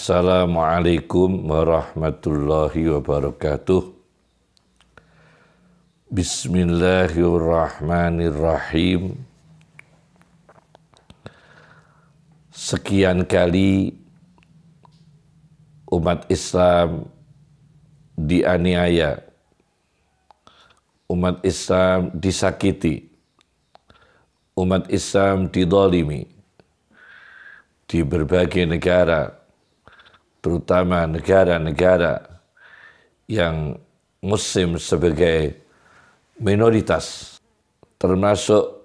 Assalamualaikum warahmatullahi wabarakatuh. Bismillahirrahmanirrahim. Sekian kali umat Islam dianiaya, umat Islam disakiti, umat Islam didolimi di berbagai negara, terutama negara-negara yang Muslim sebagai minoritas, termasuk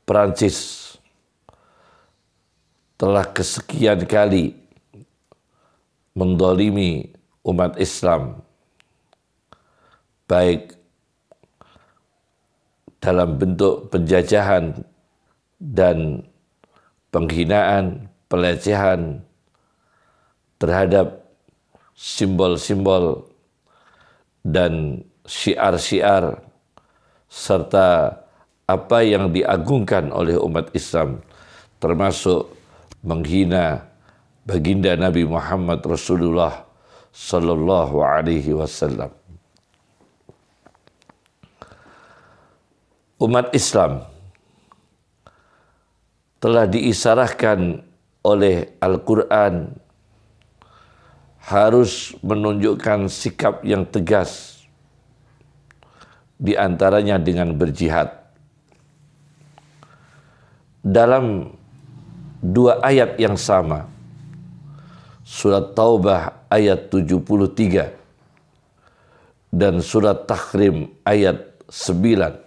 Perancis, telah kesekian kali mendolimi umat Islam, baik dalam bentuk penjajahan dan penghinaan, pelecehan terhadap simbol-simbol dan syiar-syiar serta apa yang diagungkan oleh umat Islam, termasuk menghina baginda Nabi Muhammad Rasulullah Sallallahu Alaihi Wasallam. Umat Islam telah diisarahkan oleh Al-Quran harus menunjukkan sikap yang tegas, di antaranya dengan berjihad. Dalam dua ayat yang sama, surat Taubah ayat 73 dan surat Tahrim ayat 9.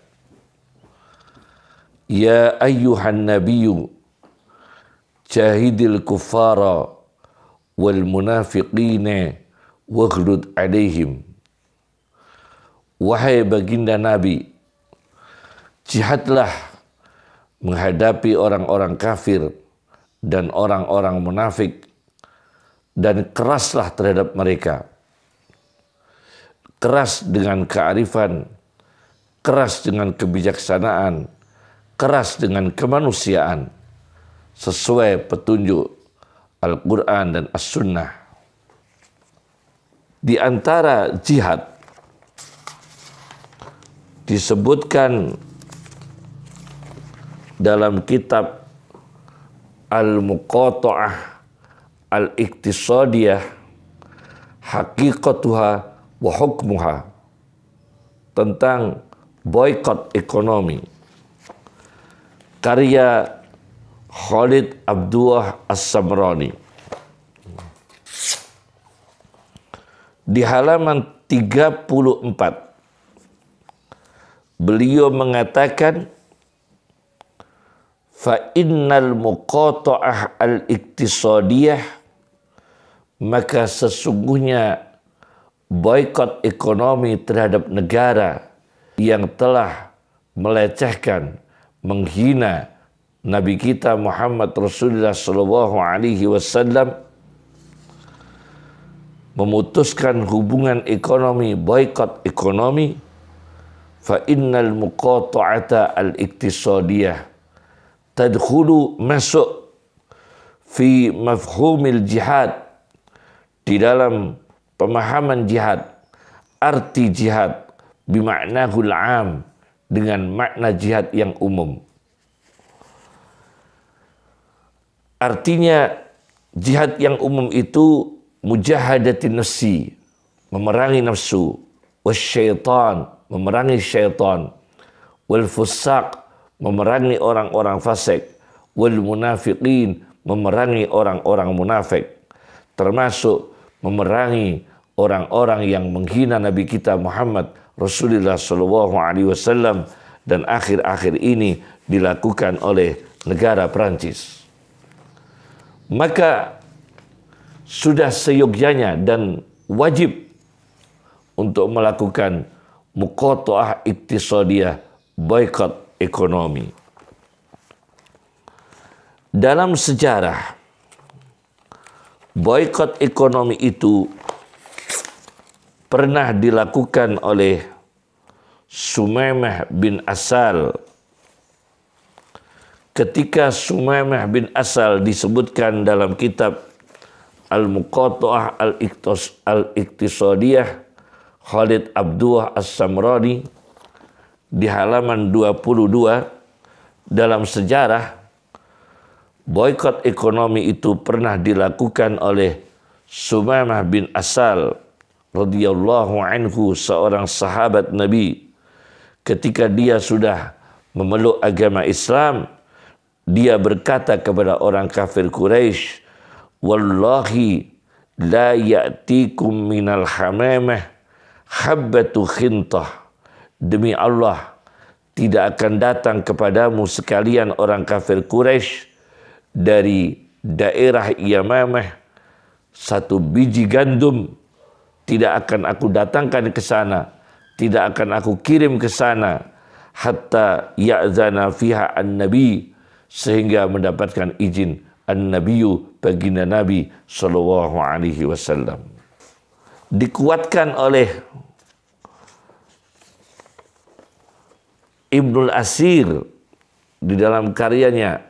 Ya ayyuhan nabiyyu jahidil kuffara wal munafiqina waghlud alaihim. Wahai baginda Nabi, jihadlah menghadapi orang-orang kafir dan orang-orang munafik, dan keraslah terhadap mereka. Keras dengan kearifan, keras dengan kebijaksanaan, keras dengan kemanusiaan, sesuai petunjuk Al-Quran dan As-Sunnah. Di antara jihad disebutkan dalam kitab Al-Muqata'ah Al-Iqtisadiyah Haqiqatuha wa Hukmuha, tentang boykot ekonomi, karya Khalid Abdullah As-Samrani. Di halaman 34 beliau mengatakan, fa innal muqata'ah al-iqtisadiyah, maka sesungguhnya boykot ekonomi terhadap negara yang telah melecehkan, menghina Nabi kita Muhammad Rasulullah Sallallahu Alaihi Wasallam, memutuskan hubungan ekonomi, boykot ekonomi, fa innal muqata'ata al-iqtisadiyah tadkhulu, masuk, fi mafhumil jihad, di dalam pemahaman jihad, arti jihad bima'nahul am, dengan makna jihad yang umum. Artinya jihad yang umum itu mujahadatin nafsi, memerangi nafsu, wasyaitan, memerangi syaitan, wal fusaq, memerangi orang-orang fasik, wal munafiqin, memerangi orang-orang munafik, termasuk memerangi orang-orang yang menghina Nabi kita Muhammad Rasulullah Sallallahu Alaihi Wasallam, dan akhir-akhir ini dilakukan oleh negara Perancis. Maka sudah seyogyanya dan wajib untuk melakukan muqata'ah iqtisadiyah, boykot ekonomi. Dalam sejarah, boykot ekonomi itu pernah dilakukan oleh Sumaimah bin Asal. Ketika Sumaimah bin Asal disebutkan dalam kitab Al-Muqatta'ah Al-Iqtisadiyah Khalid Abdullah As-Samrani di halaman 22, dalam sejarah boikot ekonomi itu pernah dilakukan oleh Sumamah bin Asal radhiyallahu anhu, seorang sahabat Nabi. Ketika dia sudah memeluk agama Islam, dia berkata kepada orang kafir Quraisy, "Wallahi la ya'tikum minal hamamah habbatu khintah." Demi Allah, tidak akan datang kepadamu sekalian orang kafir Quraisy dari daerah Yamamah satu biji gandum, tidak akan aku datangkan ke sana, tidak akan aku kirim ke sana, hatta ya'zana fiha an-nabi, sehingga mendapatkan izin an-nabiyyu, baginda Nabi sallallahu alaihi wasallam. Dikuatkan oleh Ibnul Asir di dalam karyanya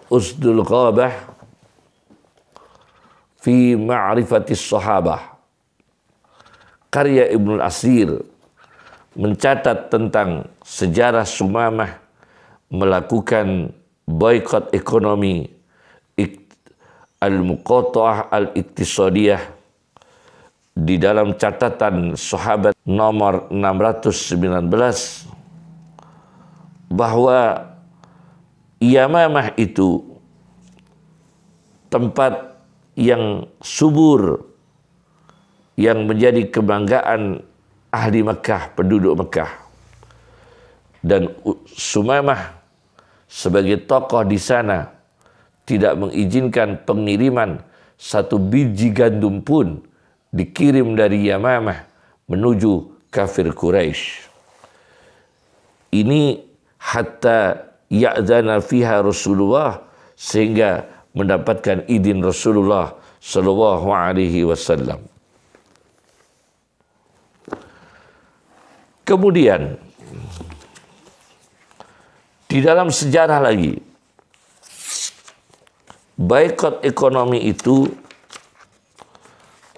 Usdul Ghabah fi Ma'rifatis Sahabah. Karya Ibnul Asir mencatat tentang sejarah Sumamah melakukan boikot ekonomi Al-Muqatta'ah Al-Iqtisadiyah di dalam catatan sahabat nomor 619 bahwa Yamamah itu tempat yang subur yang menjadi kebanggaan ahli Mekah, penduduk Mekah. Dan Sumamah sebagai tokoh di sana tidak mengizinkan pengiriman satu biji gandum pun dikirim dari Yamamah menuju kafir Quraisy. Ini hatta ya'zana fiha Rasulullah, sehingga mendapatkan izin Rasulullah sallallahu alaihi wasallam. Kemudian di dalam sejarah lagi, boikot ekonomi itu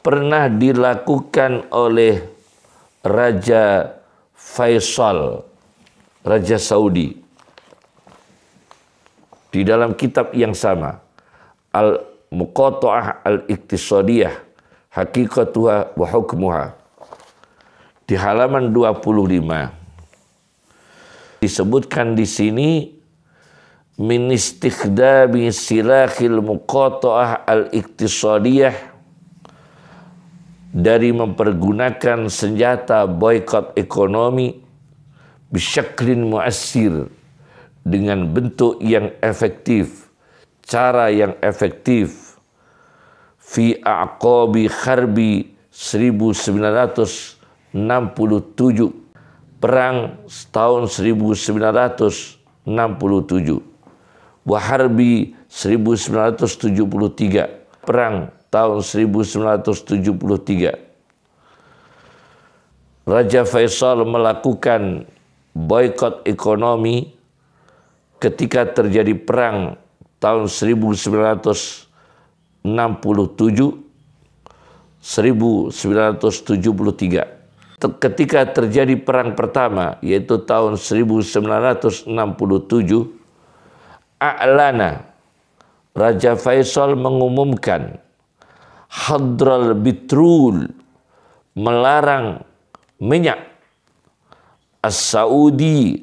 pernah dilakukan oleh Raja Faisal, Raja Saudi, di dalam kitab yang sama, Al-Muqatta'ah Al-Iqtisadiyah Haqiqatuha wa Hukmuha, di halaman 25 disebutkan di sini, min istikhdami silahil muqatta'ah al-iqtisadiyah, dari mempergunakan senjata boikot ekonomi bisyaklin mu'assir, dengan bentuk yang efektif, cara yang efektif, fi aqabi kharbi 1967, perang tahun 1967, Waharbi 1973, perang tahun 1973. Raja Faisal melakukan boikot ekonomi ketika terjadi perang tahun 1967, 1973. Ketika terjadi perang pertama, yaitu tahun 1967, A'lana, Raja Faisal mengumumkan hadral bitrul, melarang minyak as-Saudi,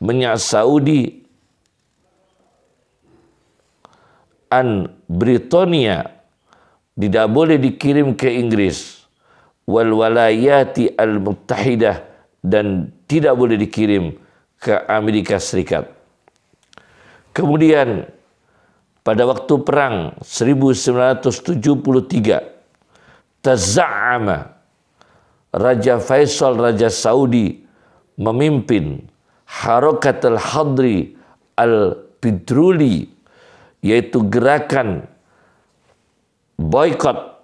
minyak Saudi, an Britania, tidak boleh dikirim ke Inggris, wal walayati al-muttahidah, dan tidak boleh dikirim ke Amerika Serikat. Kemudian pada waktu perang 1973, taza'ama, Raja Faisal, Raja Saudi, memimpin Harakat al-Hadri al-Bidruli, yaitu gerakan boikot,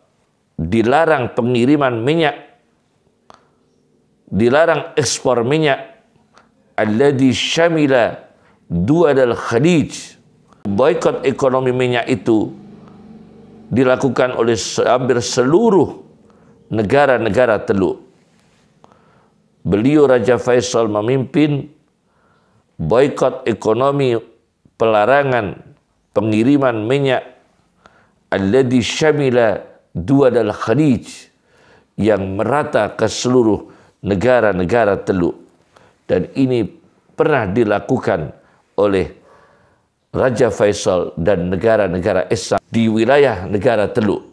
dilarang pengiriman minyak, dilarang ekspor minyak, alladhi syamila dual al-Khalij. Boikot ekonomi minyak itu dilakukan oleh hampir seluruh negara-negara Teluk. Beliau Raja Faisal memimpin boikot ekonomi, pelarangan pengiriman minyak alladhi syamila duwal al-Khalij, yang merata ke seluruh negara-negara Teluk. Dan ini pernah dilakukan oleh Raja Faisal dan negara-negara Islam di wilayah negara Teluk.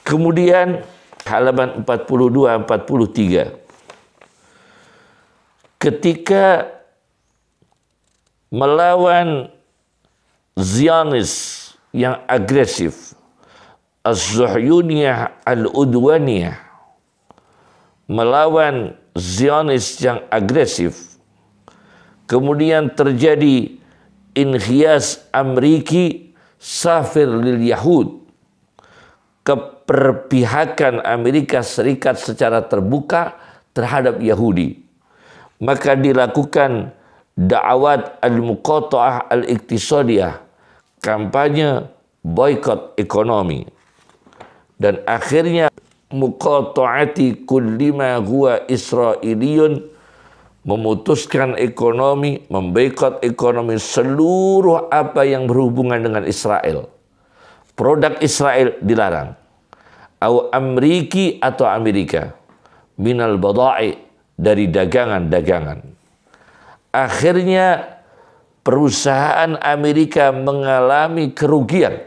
Kemudian halaman 42-43, ketika melawan Zionis yang agresif, Az-Zuhyuniyah Al-Udwaniyah, melawan Zionis yang agresif, kemudian terjadi inhiyas Amriki safir lil Yahud, keperpihakan Amerika Serikat secara terbuka terhadap Yahudi. Maka dilakukan da'awat al-muqata'ah al-iktisadiyah, kampanye boikot ekonomi. Dan akhirnya muqata'ati kulli ma huwa Israiliyun, memutuskan ekonomi, memboikot ekonomi seluruh apa yang berhubungan dengan Israel. Produk Israel dilarang. Au Amriki atau Amerika. Minal bada'i, dari dagangan-dagangan. Akhirnya perusahaan Amerika mengalami kerugian.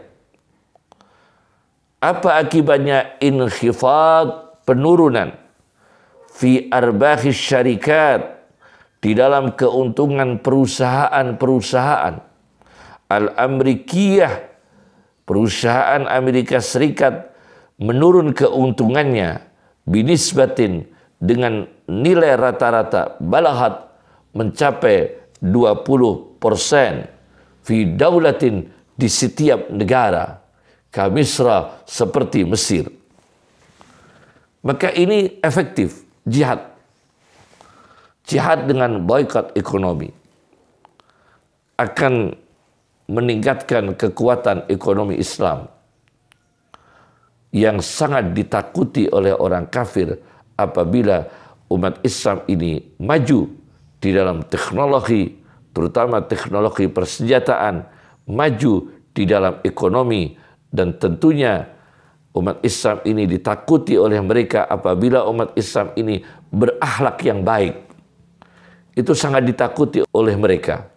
Apa akibatnya? Inkhifad, penurunan. Fi arbahis syarikat, di dalam keuntungan perusahaan-perusahaan. Al-Amrikiyah, perusahaan Amerika Serikat menurun keuntungannya binisbatin, dengan nilai rata-rata balahat mencapai 20% fi daulatin, di setiap negara, kamisra, seperti Mesir. Maka ini efektif jihad. Jihad dengan boikot ekonomi akan meningkatkan kekuatan ekonomi Islam yang sangat ditakuti oleh orang kafir apabila umat Islam ini maju di dalam teknologi, terutama teknologi persenjataan, maju di dalam ekonomi, dan tentunya umat Islam ini ditakuti oleh mereka apabila umat Islam ini berakhlak yang baik. Itu sangat ditakuti oleh mereka.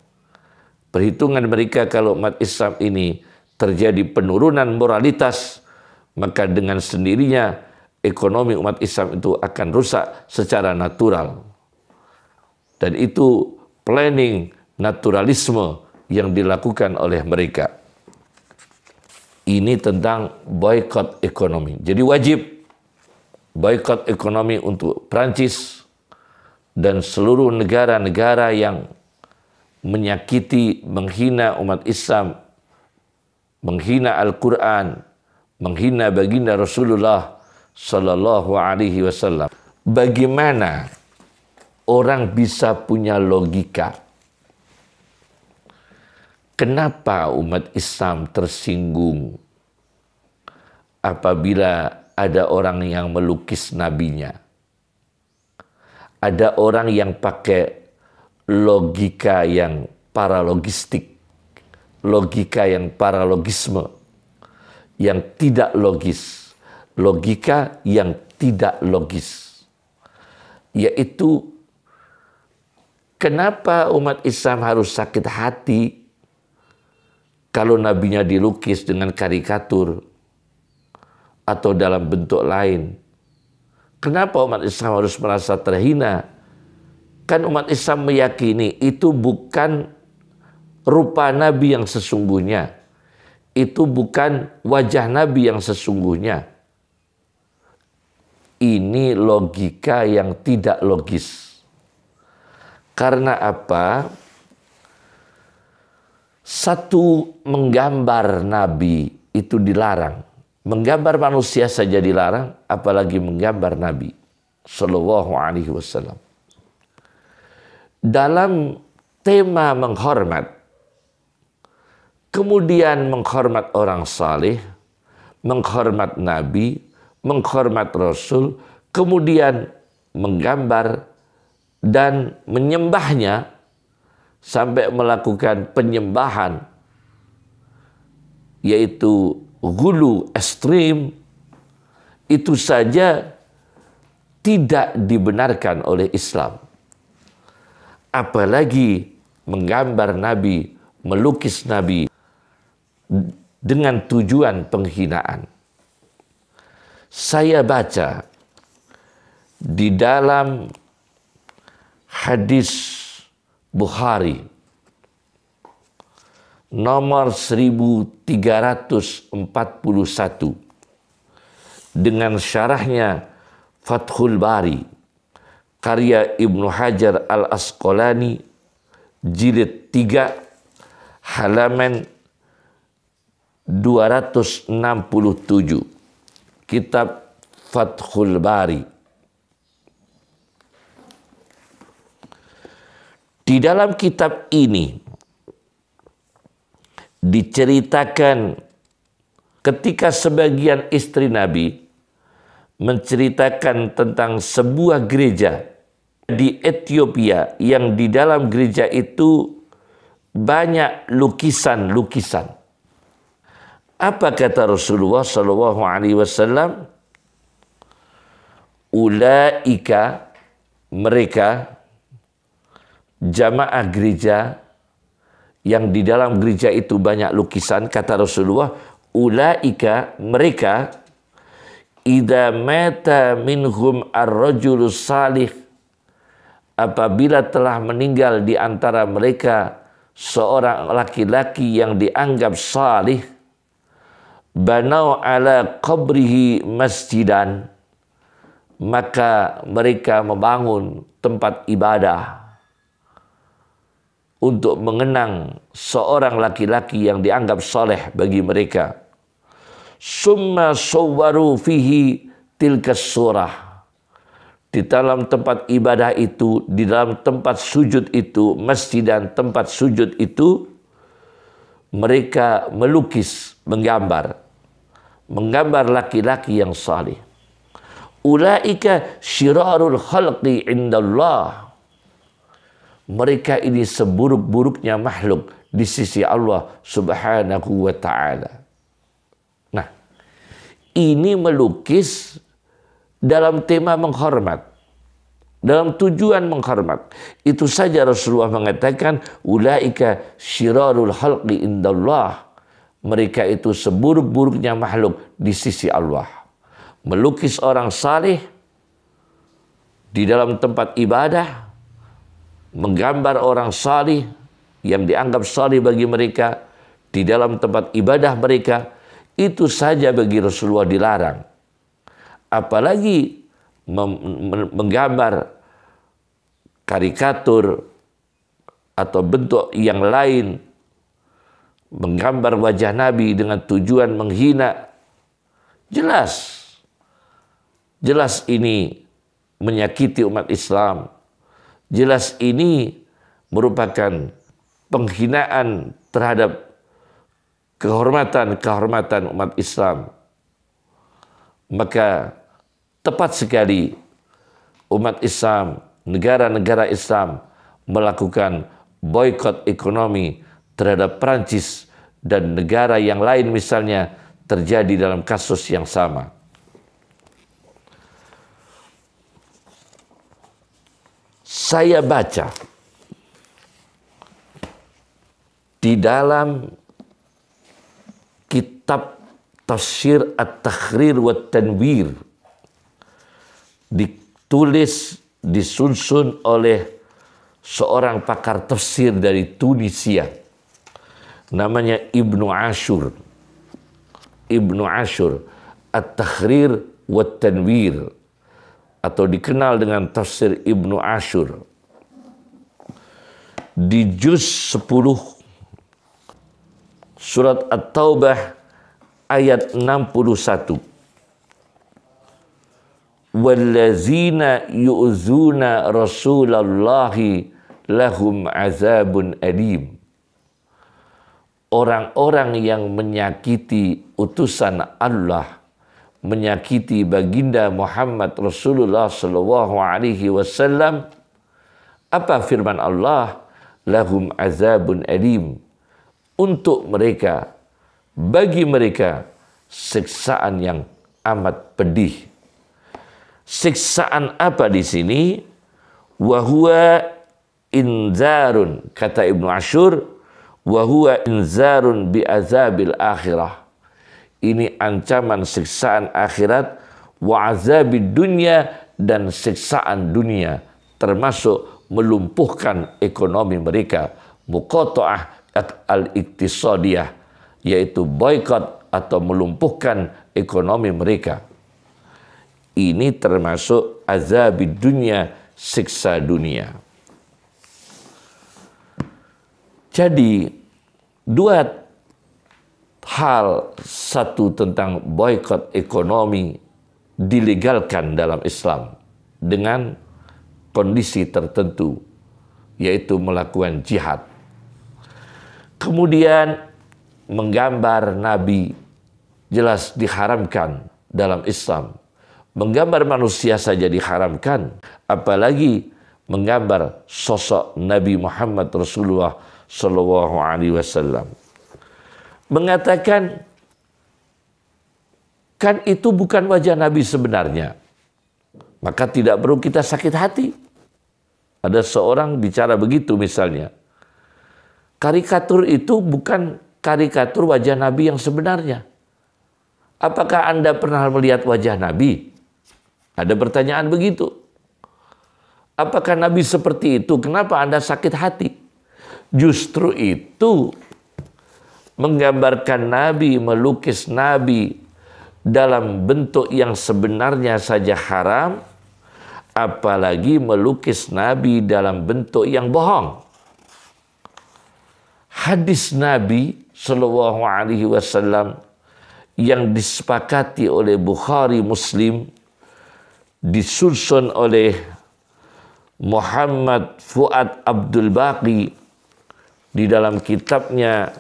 Perhitungan mereka, kalau umat Islam ini terjadi penurunan moralitas, maka dengan sendirinya ekonomi umat Islam itu akan rusak secara natural. Dan itu planning naturalisme yang dilakukan oleh mereka. Ini tentang boikot ekonomi. Jadi wajib boikot ekonomi untuk Prancis dan seluruh negara-negara yang menyakiti, menghina umat Islam, menghina Al-Quran, menghina baginda Rasulullah Sallallahu Alaihi Wasallam. Bagaimana orang bisa punya logika? Kenapa umat Islam tersinggung apabila ada orang yang melukis nabinya? Ada orang yang pakai logika yang paralogistik, logika yang paralogisme, yang tidak logis. Logika yang tidak logis, yaitu kenapa umat Islam harus sakit hati kalau nabinya dilukis dengan karikatur atau dalam bentuk lain? Kenapa umat Islam harus merasa terhina? Kan umat Islam meyakini itu bukan rupa nabi yang sesungguhnya, itu bukan wajah nabi yang sesungguhnya. Ini logika yang tidak logis. Karena apa? Satu, menggambar nabi itu dilarang. Menggambar manusia saja dilarang, apalagi menggambar nabi Sallallahu Alaihi Wasallam. Dalam tema menghormat, kemudian menghormat orang saleh, menghormat Nabi, menghormat Rasul, kemudian menggambar dan menyembahnya sampai melakukan penyembahan, yaitu ghulu ekstrim, itu saja tidak dibenarkan oleh Islam. Apalagi menggambar Nabi, melukis Nabi dengan tujuan penghinaan. Saya baca di dalam hadis Bukhari nomor 1341 dengan syarahnya Fathul Bari karya Ibnu Hajar Al-Asqalani jilid 3 halaman 267, kitab Fathul Bari. Di dalam kitab ini diceritakan ketika sebagian istri Nabi menceritakan tentang sebuah gereja di Ethiopia yang di dalam gereja itu banyak lukisan-lukisan. Apa kata Rasulullah Shallallahu Alaihi Wasallam? Ulaika, mereka jamaah gereja yang di dalam gereja itu banyak lukisan, kata Rasulullah, ulaika, mereka, idza mata minhum ar-rajulus salih, apabila telah meninggal di antara mereka seorang laki-laki yang dianggap salih, banau ala qabrihi masjidan, maka mereka membangun tempat ibadah untuk mengenang seorang laki-laki yang dianggap saleh bagi mereka. Summa sawwaru fihi tilkas surah. Di dalam tempat ibadah itu, di dalam tempat sujud itu, masjid dan tempat sujud itu, mereka melukis, menggambar laki-laki yang saleh. Ulaika syirarul khalqi indallah. Mereka ini seburuk-buruknya makhluk di sisi Allah Subhanahu wa ta'ala. Nah, ini melukis dalam tema menghormat, dalam tujuan menghormat. Itu saja Rasulullah mengatakan, ulaika syirarul khalqi indallah. Mereka itu seburuk-buruknya makhluk di sisi Allah. Melukis orang saleh di dalam tempat ibadah, menggambar orang salih yang dianggap salih bagi mereka di dalam tempat ibadah mereka, itu saja bagi Rasulullah dilarang. Apalagi menggambar karikatur atau bentuk yang lain, menggambar wajah Nabi dengan tujuan menghina. Jelas ini menyakiti umat Islam. Jelas ini merupakan penghinaan terhadap kehormatan umat Islam. Maka tepat sekali umat Islam, negara-negara Islam melakukan boikot ekonomi terhadap Perancis dan negara yang lain misalnya terjadi dalam kasus yang sama. Saya baca di dalam kitab Tafsir At-Tahrir wa Tanwir, ditulis, disusun oleh seorang pakar tafsir dari Tunisia, namanya Ibnu Ashur. Ibnu Ashur, At-Tahrir wa Tanwir, atau dikenal dengan tafsir Ibnu Ashur. Di juz 10 surat At-Taubah ayat 61. Wallazina yu'zuna rasulallahi lahum azabun alim. orang-orang yang menyakiti utusan Allah, menyakiti baginda Muhammad Rasulullah sallallahu alaihi wasallam, apa firman Allah? Lahum azabun alim. Untuk mereka, bagi mereka siksaan yang amat pedih. Siksaan apa di sini? Wahwa inzarun, kata Ibnu Ashur, wahwa inzarun bi azabil akhirah. Ini ancaman siksaan akhirat, wa azabid dunya, dan siksaan dunia, termasuk melumpuhkan ekonomi mereka, muqata'ah al-iktisadiyah, yaitu boykot atau melumpuhkan ekonomi mereka. Ini termasuk azabid dunya, siksa dunia. Jadi dua hal, satu tentang boykot ekonomi dilegalkan dalam Islam dengan kondisi tertentu, yaitu melakukan jihad. Kemudian menggambar Nabi jelas diharamkan dalam Islam. Menggambar manusia saja diharamkan, apalagi menggambar sosok Nabi Muhammad Rasulullah Sallallahu Alaihi Wasallam. Mengatakan, kan itu bukan wajah Nabi sebenarnya, maka tidak perlu kita sakit hati. Ada seorang bicara begitu misalnya. Karikatur itu bukan karikatur wajah Nabi yang sebenarnya. Apakah Anda pernah melihat wajah Nabi? Ada pertanyaan begitu. Apakah Nabi seperti itu? Kenapa Anda sakit hati? Justru itu menggambarkan Nabi, melukis Nabi dalam bentuk yang sebenarnya saja haram, apalagi melukis Nabi dalam bentuk yang bohong. Hadis Nabi Sallallahu Alaihi Wasallam yang disepakati oleh Bukhari Muslim, disusun oleh Muhammad Fuad Abdul Baqi di dalam kitabnya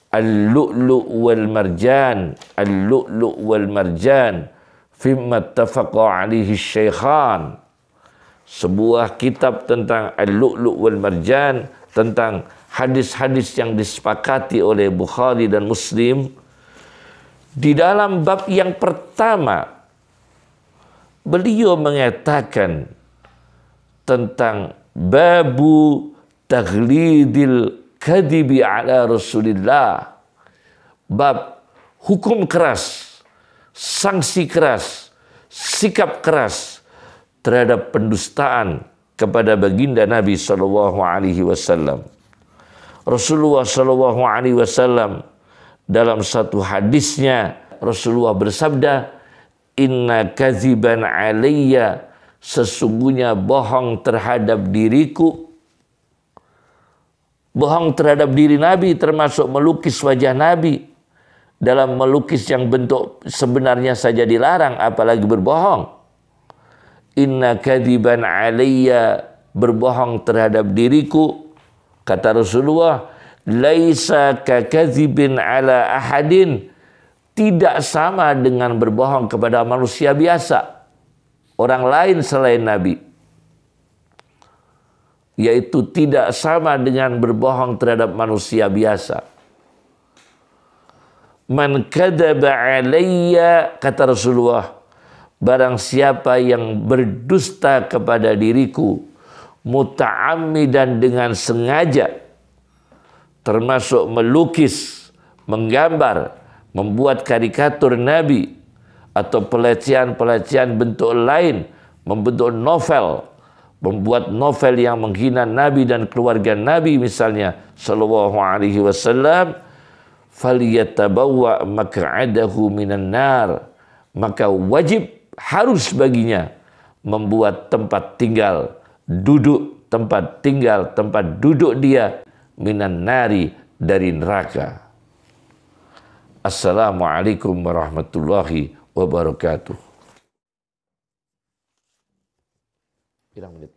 Al-Lu'lu' wal Marjan, Al-Lu'lu' wal Marjan fimma ittafaqa alaihi syaikhan. Sebuah kitab tentang Al-Lu'lu' wal Marjan, tentang hadis-hadis yang disepakati oleh Bukhari dan Muslim. Di dalam bab yang pertama, beliau mengatakan tentang babu taghlidil kadibi ala Rasulillah, bab hukum keras, sanksi keras, sikap keras terhadap pendustaan kepada baginda Nabi Sallallahu Alaihi Wasallam. Rasulullah Sallallahu Alaihi Wasallam dalam satu hadisnya, Rasulullah bersabda, inna kaziban alayya, sesungguhnya bohong terhadap diriku. Bohong terhadap diri Nabi termasuk melukis wajah Nabi. Dalam melukis yang bentuk sebenarnya saja dilarang, apalagi berbohong. Inna kadziban alayya, berbohong terhadap diriku. Kata Rasulullah, laisa kakadzibin ala ahadin, tidak sama dengan berbohong kepada manusia biasa, orang lain selain Nabi. Yaitu tidak sama dengan berbohong terhadap manusia biasa. Man kadzaba alayya, kata Rasulullah, barang siapa yang berdusta kepada diriku muta'ammidan, dengan sengaja, termasuk melukis, menggambar, membuat karikatur Nabi atau pelecehan-pelecehan bentuk lain, membentuk novel, membuat novel yang menghina Nabi dan keluarga Nabi misalnya Sallallahu Alaihi Wasallam, falyatabawwa maq'adahu minan nar, maka wajib, harus baginya membuat tempat tinggal, tempat duduk dia minan nari, dari neraka. Assalamualaikum warahmatullahi wabarakatuh. Pirang menit?